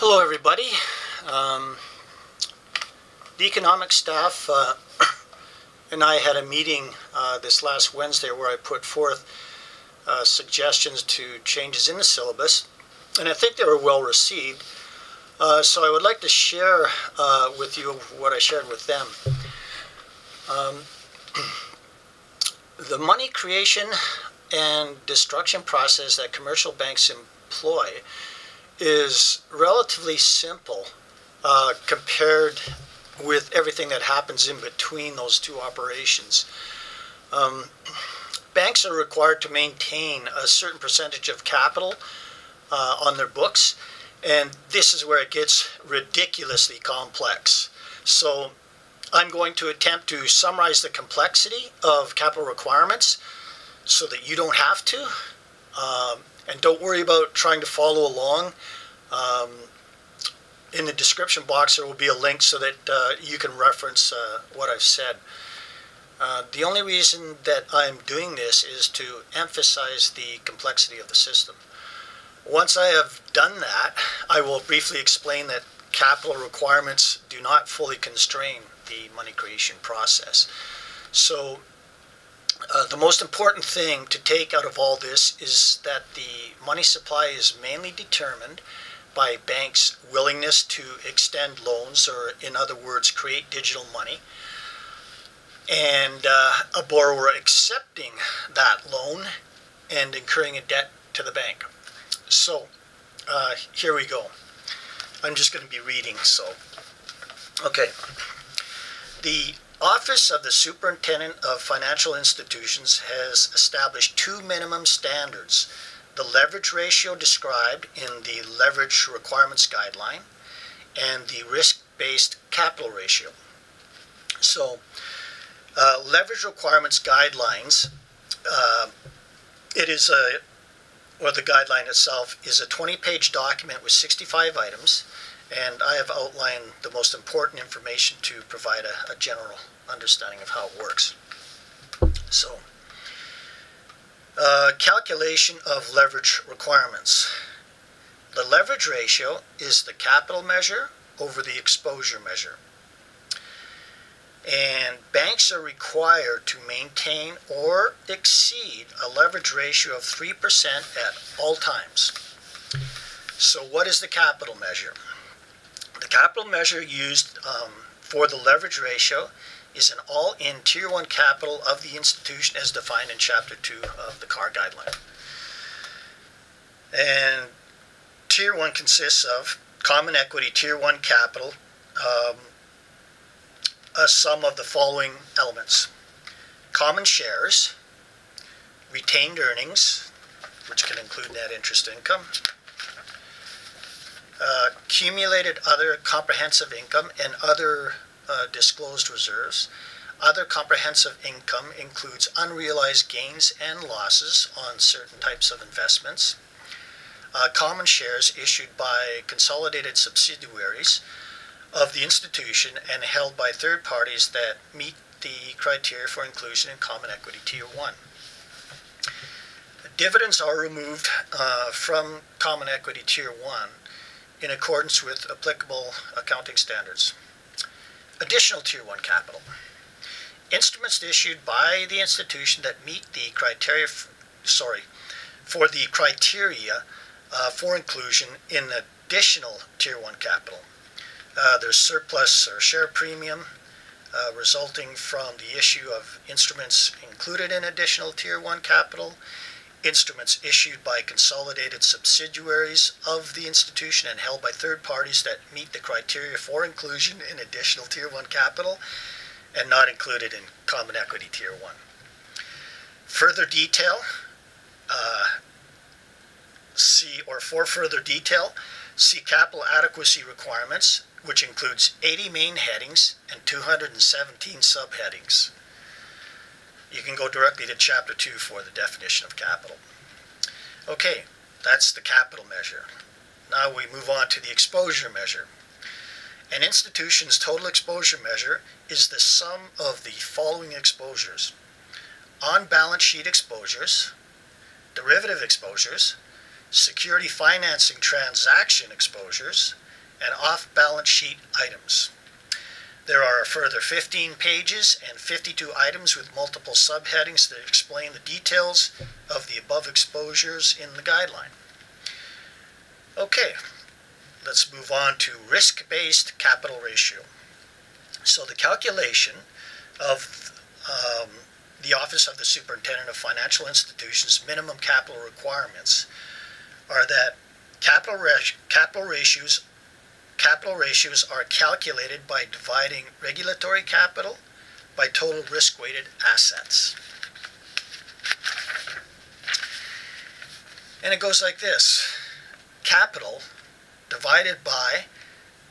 Hello everybody. The economics staff and I had a meeting this last Wednesday where I put forth suggestions to changes in the syllabus, and I think they were well received. So I would like to share with you what I shared with them. The money creation and destruction process that commercial banks employ is relatively simple compared with everything that happens in between those two operations. Banks are required to maintain a certain percentage of capital on their books, and this is where it gets ridiculously complex. So I'm going to attempt to summarize the complexity of capital requirements so that you don't have to. And don't worry about trying to follow along. In the description box there will be a link so that you can reference what I've said. The only reason that I'm doing this is to emphasize the complexity of the system. Once I have done that, I will briefly explain that capital requirements do not fully constrain the money creation process. So the most important thing to take out of all this is that the money supply is mainly determined by banks' willingness to extend loans, or in other words, create digital money, and a borrower accepting that loan and incurring a debt to the bank. So here we go. I'm just going to be reading. Okay. The Office of the Superintendent of Financial Institutions has established two minimum standards: the leverage ratio described in the Leverage Requirements Guideline and the risk-based capital ratio. So, Leverage Requirements Guidelines, the guideline itself is a 20-page document with 65 items, and I have outlined the most important information to provide a general understanding of how it works. So, calculation of leverage requirements. The leverage ratio is the capital measure over the exposure measure. And banks are required to maintain or exceed a leverage ratio of 3% at all times. So what is the capital measure? The capital measure used for the leverage ratio is an all-in Tier 1 capital of the institution as defined in Chapter 2 of the CAR guideline. And Tier 1 consists of common equity Tier 1 capital, a sum of the following elements: common shares, retained earnings, which can include net interest income, accumulated other comprehensive income and other disclosed reserves. Other comprehensive income includes unrealized gains and losses on certain types of investments. Common shares issued by consolidated subsidiaries of the institution and held by third parties that meet the criteria for inclusion in Common Equity Tier 1. Dividends are removed from Common Equity Tier 1 in accordance with applicable accounting standards. Additional Tier 1 capital. Instruments issued by the institution that meet the criteria for the criteria for inclusion in additional Tier 1 capital. There's surplus or share premium resulting from the issue of instruments included in additional Tier 1 capital, instruments issued by consolidated subsidiaries of the institution and held by third parties that meet the criteria for inclusion in additional Tier 1 capital and not included in Common Equity Tier 1. Further detail, for further detail, see Capital Adequacy Requirements, which includes 80 main headings and 217 subheadings. You can go directly to Chapter 2 for the definition of capital. Okay, that's the capital measure. Now we move on to the exposure measure. An institution's total exposure measure is the sum of the following exposures: on-balance sheet exposures, derivative exposures, security financing transaction exposures, and off-balance sheet items. There are a further 15 pages and 52 items with multiple subheadings that explain the details of the above exposures in the guideline. Okay, let's move on to risk-based capital ratio. So the calculation of the Office of the Superintendent of Financial Institutions' minimum capital requirements are that capital ratios are calculated by dividing regulatory capital by total risk-weighted assets. And it goes like this. Capital divided by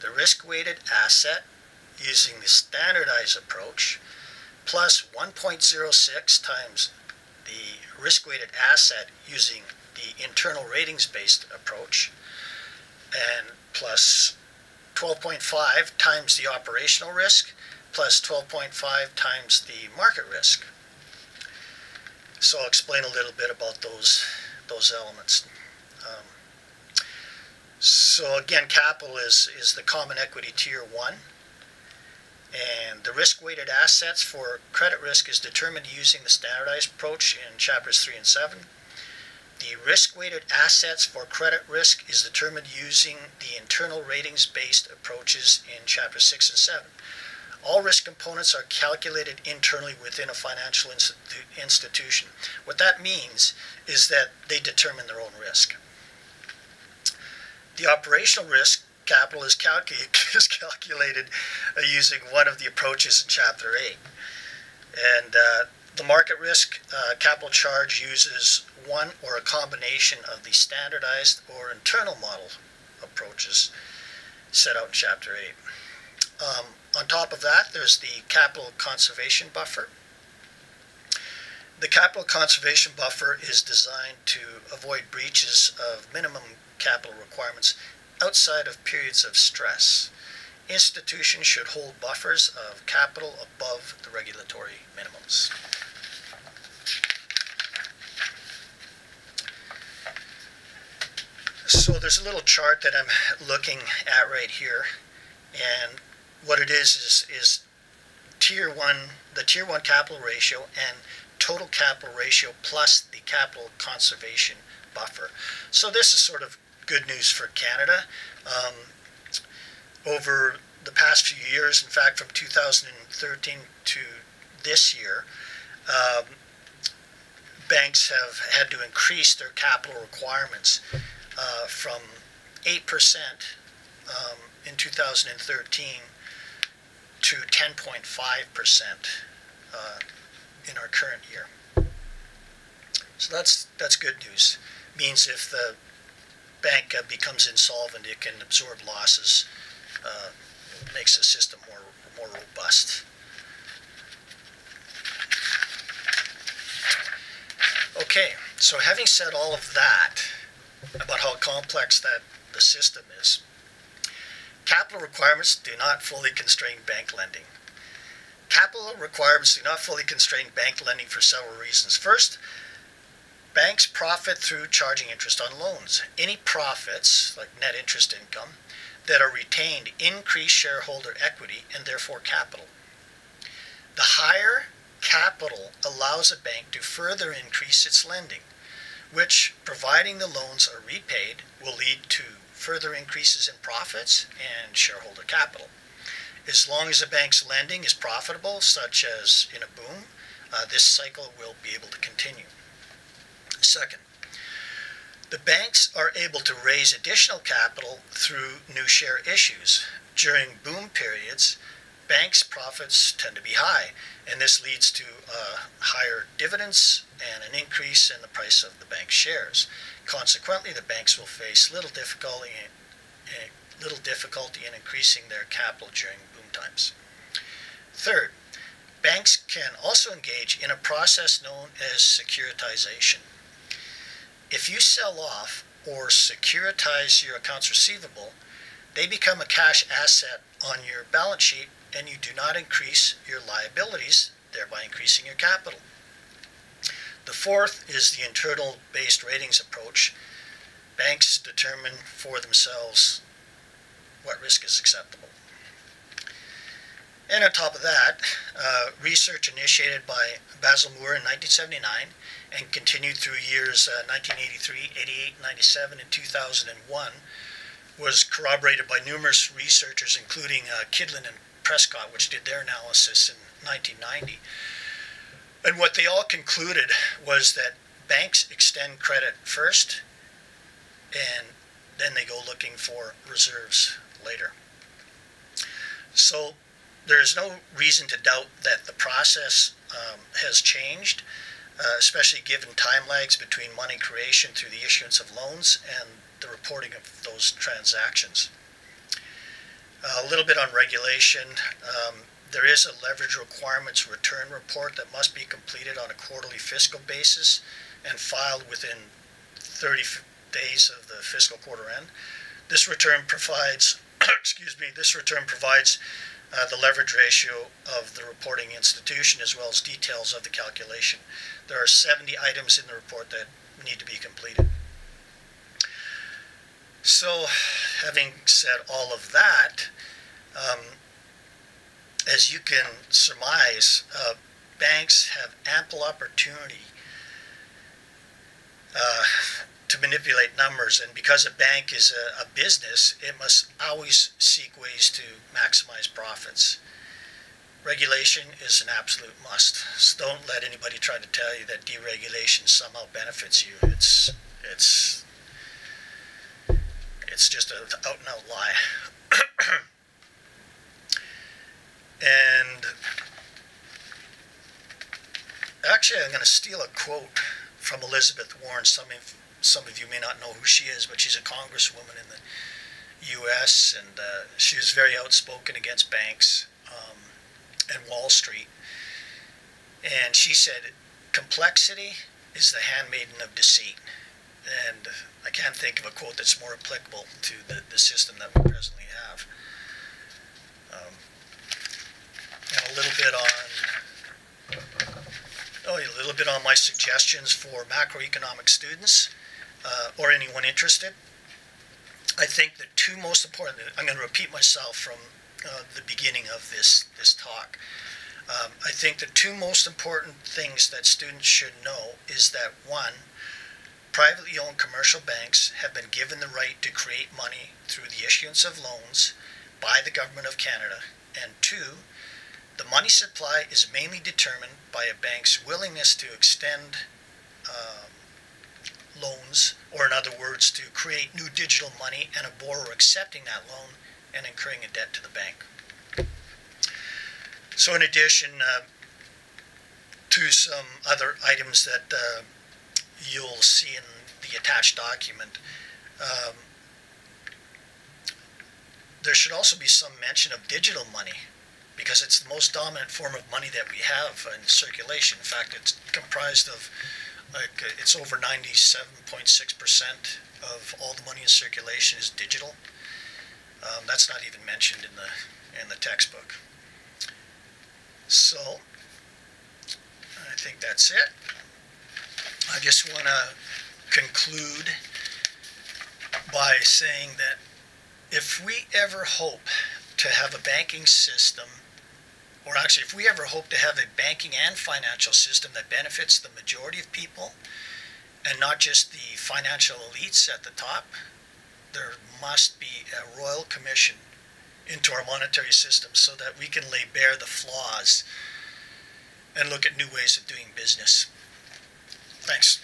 the risk-weighted asset using the standardized approach plus 1.06 times the risk-weighted asset using the internal ratings-based approach, and plus 12.5 times the operational risk plus 12.5 times the market risk. So I'll explain a little bit about those elements. So again, capital is the common equity tier 1, and the risk-weighted assets for credit risk is determined using the standardized approach in chapters 3 and 7. The risk-weighted assets for credit risk is determined using the internal ratings-based approaches in chapters 6 and 7. All risk components are calculated internally within a financial institution. What that means is that they determine their own risk. The operational risk capital is calculated using one of the approaches in Chapter 8. And the market risk capital charge uses one or a combination of the standardized or internal model approaches set out in Chapter 8. On top of that, there's the capital conservation buffer. The capital conservation buffer is designed to avoid breaches of minimum capital requirements outside of periods of stress. Institutions should hold buffers of capital above the regulatory minimums. So there's a little chart that I'm looking at right here, and what it is tier 1, the tier 1 capital ratio and total capital ratio plus the capital conservation buffer. So this is sort of good news for Canada. Over the past few years, in fact from 2013 to this year, banks have had to increase their capital requirements from 8% in 2013 to 10.5% in our current year. So that's good news. Means if the bank becomes insolvent, it can absorb losses. Makes the system more robust. Okay, so having said all of that about how complex that the system is, capital requirements do not fully constrain bank lending. Capital requirements do not fully constrain bank lending for several reasons. First, banks profit through charging interest on loans. Any profits, like net interest income, that are retained increase shareholder equity and therefore capital. The higher capital allows a bank to further increase its lending, which, providing the loans are repaid, will lead to further increases in profits and shareholder capital. As long as a bank's lending is profitable, such as in a boom, this cycle will be able to continue. Second, the banks are able to raise additional capital through new share issues. During boom periods, banks' profits tend to be high, and this leads to higher dividends and an increase in the price of the bank's shares. Consequently, the banks will face little difficulty in increasing their capital during boom times. Third, banks can also engage in a process known as securitization. If you sell off or securitize your accounts receivable, they become a cash asset on your balance sheet and you do not increase your liabilities, thereby increasing your capital. The fourth is the internal-based ratings approach. Banks determine for themselves what risk is acceptable. And on top of that, research initiated by Basil Moore in 1979 and continued through years 1983, 88, 97, and 2001 was corroborated by numerous researchers, including Kidlin and Prescott, which did their analysis in 1990. And what they all concluded was that banks extend credit first, and then they go looking for reserves later. So there is no reason to doubt that the process has changed, especially given time lags between money creation through the issuance of loans and the reporting of those transactions. A little bit on regulation. There is a leverage requirements return report that must be completed on a quarterly fiscal basis and filed within 30 days of the fiscal quarter end. This return provides, this return provides the leverage ratio of the reporting institution as well as details of the calculation. There are 70 items in the report that need to be completed. So, having said all of that, as you can surmise, banks have ample opportunity to manipulate numbers, and because a bank is a business, it must always seek ways to maximize profits. Regulation is an absolute must. So don't let anybody try to tell you that deregulation somehow benefits you. It's just an out-and-out lie. And actually, I'm going to steal a quote from Elizabeth Warren. Some of you may not know who she is, but she's a congresswoman in the U.S., and she was very outspoken against banks and Wall Street. And she said, "Complexity is the handmaiden of deceit." And I can't think of a quote that's more applicable to the system that we presently have. And a little bit on my suggestions for macroeconomic students or anyone interested. I think the two most important, I'm going to repeat myself from the beginning of this talk. I think the two most important things that students should know is that, one, privately owned commercial banks have been given the right to create money through the issuance of loans by the Government of Canada, and two, the money supply is mainly determined by a bank's willingness to extend loans, or in other words, to create new digital money, and a borrower accepting that loan and incurring a debt to the bank. So in addition to some other items that you'll see in the attached document, there should also be some mention of digital money, because it's the most dominant form of money that we have in circulation. In fact, it's comprised of, it's over 97.6% of all the money in circulation is digital. That's not even mentioned in the textbook. So, I think that's it. I just want to conclude by saying that if we ever hope to have a banking system, or actually if we ever hope to have a banking and financial system that benefits the majority of people and not just the financial elites at the top, there must be a royal commission into our monetary system so that we can lay bare the flaws and look at new ways of doing business. Thanks.